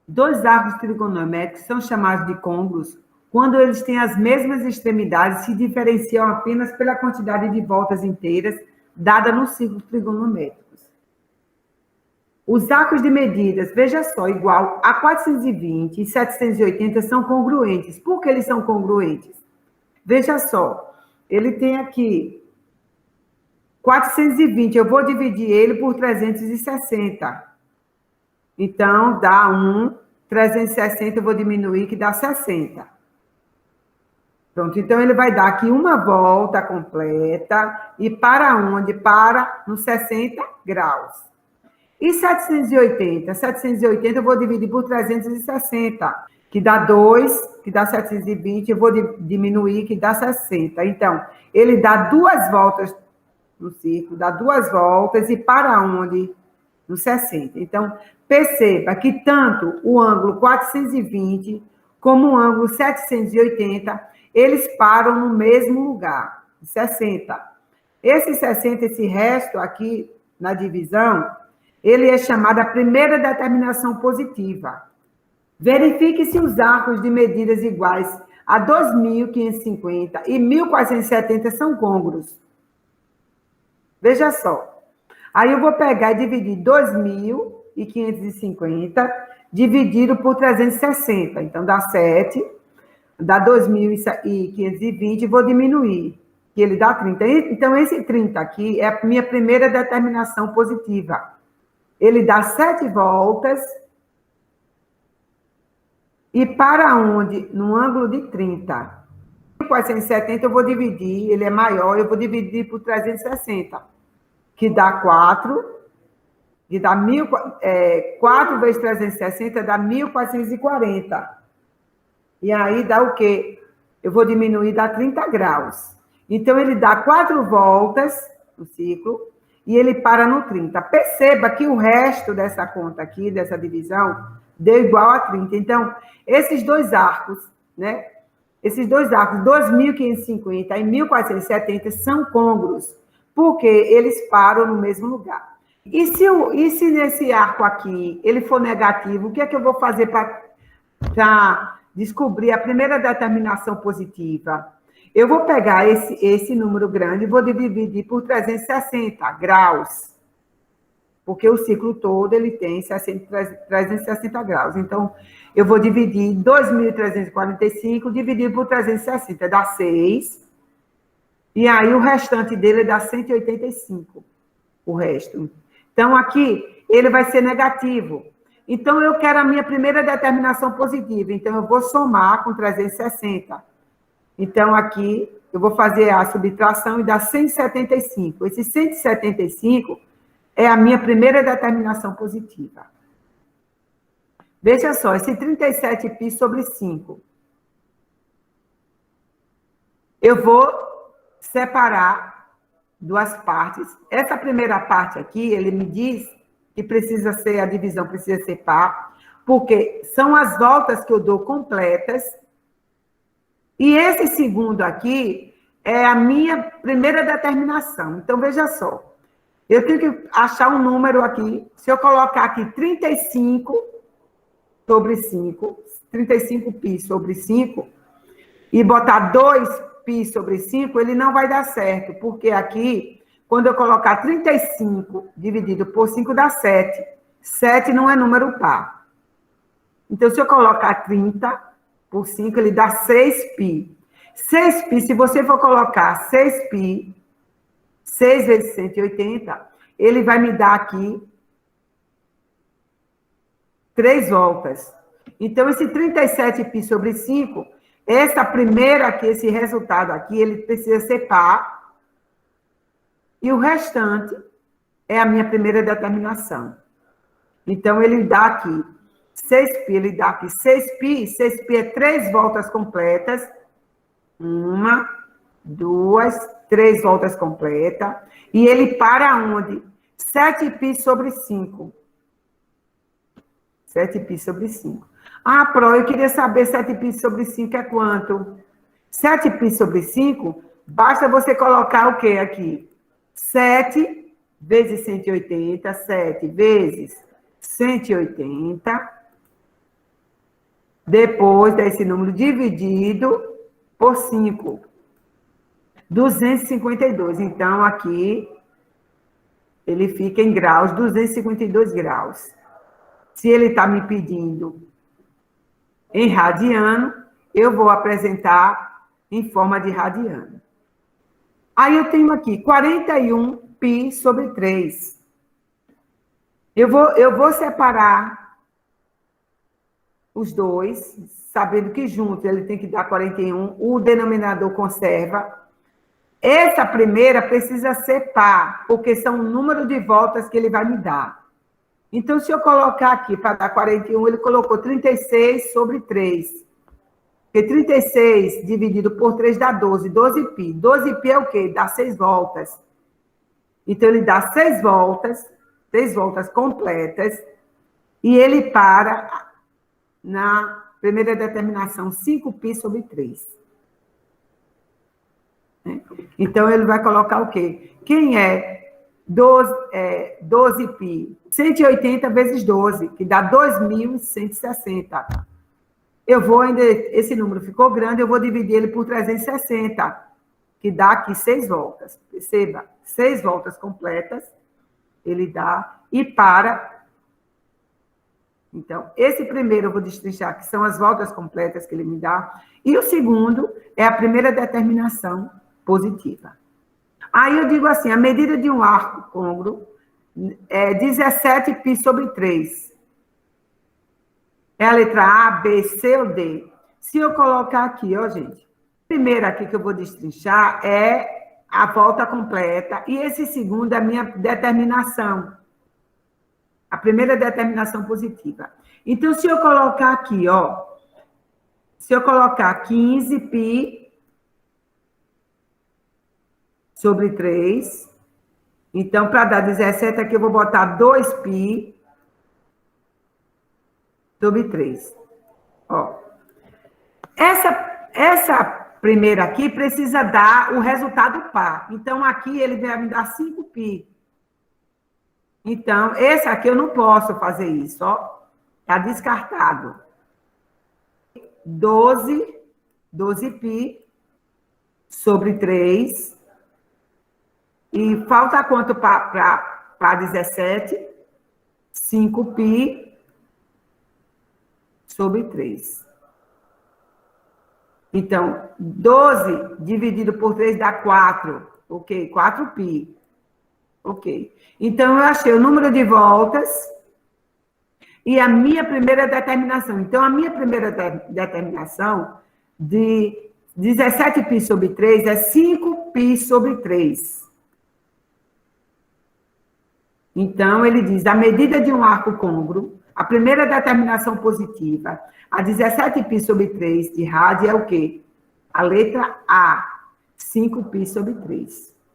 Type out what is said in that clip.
Dois arcos trigonométricos são chamados de côngruos quando eles têm as mesmas extremidades e se diferenciam apenas pela quantidade de voltas inteiras dada no círculo trigonométrico. Os arcos de medidas, veja só, igual a 420 e 780 são congruentes. Por que eles são congruentes? Veja só, ele tem aqui 420, eu vou dividir ele por 360. Então, dá 360 eu vou diminuir, que dá 60. Pronto, então ele vai dar aqui uma volta completa, e para onde? Para nos 60 graus. E 780? 780 eu vou dividir por 360, que dá 2, que dá 720, eu vou diminuir, que dá 60. Então, ele dá 2 voltas no círculo, dá 2 voltas, e para onde? No 60. Então, perceba que tanto o ângulo 420 como o ângulo 780, eles param no mesmo lugar, 60. Esse 60, esse resto aqui na divisão, ele é chamado a primeira determinação positiva. Verifique se os arcos de medidas iguais a 2.550 e 1.470 são côngruos. Veja só. Aí eu vou pegar e dividir 2.550 dividido por 360. Então, dá 7. Dá 2.520 e vou diminuir, que ele dá 30. Então, esse 30 aqui é a minha primeira determinação positiva. Ele dá 7 voltas. E para onde? No ângulo de 30. 470 eu vou dividir, ele é maior, eu vou dividir por 360, que dá 4, que dá 4 vezes 360 dá 1.440. E aí dá o quê? Eu vou diminuir, dá 30 graus. Então, ele dá 4 voltas no ciclo, e ele para no 30. Perceba que o resto dessa conta aqui, dessa divisão, deu igual a 30. Então, esses dois arcos, né? Esses dois arcos, 2.550 e 1.470, são côngruos, porque eles param no mesmo lugar. E se nesse arco aqui ele for negativo, o que é que eu vou fazer para descobrir a primeira determinação positiva? Eu vou pegar esse número grande e vou dividir por 360 graus, porque o ciclo todo ele tem 360 graus. Então, eu vou dividir 2.345, dividir por 360, dá 6. E aí, o restante dele dá 185, o resto. Então, aqui, ele vai ser negativo. Então, eu quero a minha primeira determinação positiva. Então, eu vou somar com 360. Então, aqui, eu vou fazer a subtração e dá 175. Esse 175 é a minha primeira determinação positiva. Veja só, esse 37π sobre 5. Eu vou separar duas partes. Essa primeira parte aqui, ele me diz que precisa ser, a divisão precisa ser par, porque são as voltas que eu dou completas. E esse segundo aqui é a minha primeira determinação. Então, veja só. Eu tenho que achar um número aqui. Se eu colocar aqui 35 sobre 5, 35π sobre 5, e botar 2π sobre 5, ele não vai dar certo, porque aqui, quando eu colocar 35 dividido por 5, dá 7. 7 não é número par. Então, se eu colocar 30 por 5, ele dá 6π. 6π, se você for colocar 6π, 6 vezes 180, ele vai me dar aqui 3 voltas. Então, esse 37π sobre 5, essa primeira aqui, esse resultado aqui, ele precisa ser par. E o restante é a minha primeira determinação. Então, ele dá aqui 6π, ele dá aqui 6π. 6π é 3 voltas completas. 1, 2, 3 voltas completas. E ele para onde? 7π sobre 5. 7π sobre 5. Ah, Pro, eu queria saber 7π sobre 5 é quanto? 7π sobre 5, basta você colocar o quê aqui? 7 vezes 180, 7 vezes 180, depois desse número dividido por 5. 252. Então, aqui, ele fica em graus, 252 graus. Se ele está me pedindo em radiano, eu vou apresentar em forma de radiano. Aí eu tenho aqui 41 π sobre 3. Eu vou separar os dois, sabendo que juntos ele tem que dar 41, o denominador conserva. Essa primeira precisa ser par, porque são o número de voltas que ele vai me dar. Então, se eu colocar aqui para dar 41, ele colocou 36 sobre 3. Porque 36 dividido por 3 dá 12, 12π. 12π é o quê? Dá 6 voltas. Então, ele dá 6 voltas completas, e ele para na primeira determinação, 5π sobre 3. Então, ele vai colocar o quê? Quem é 12π? 180 vezes 12, que dá 2.160. Eu vou ainda, esse número ficou grande, eu vou dividir ele por 360, que dá aqui 6 voltas. Perceba, 6 voltas completas, ele dá, e para. Então, esse primeiro eu vou destrinchar, que são as voltas completas que ele me dá, e o segundo é a primeira determinação positiva. Aí eu digo assim, a medida de um arco côncavo é 17π sobre 3. É a letra A, B, C ou D? Se eu colocar aqui, ó, gente, a primeira aqui que eu vou destrinchar é a volta completa, e esse segundo é a minha determinação. A primeira determinação positiva. Então, se eu colocar aqui, ó, se eu colocar 15π sobre 3, então, para dar 17 aqui, eu vou botar 2π sobre 3. Ó. Essa primeira aqui precisa dar o resultado par. Então, aqui ele vai me dar 5π. Então, esse aqui eu não posso fazer isso, ó. Está descartado. 12π sobre 3. E falta quanto para 17? 5π sobre 3. Então, 12 dividido por 3 dá 4. Ok, 4π. Ok. Então, eu achei o número de voltas e a minha primeira determinação. Então, a minha primeira determinação de 17π sobre 3 é 5π sobre 3. Então, ele diz, a medida de um arco côncavo, a primeira determinação positiva, a 17π sobre 3 de rádio é o quê? A letra A, 5π sobre 3.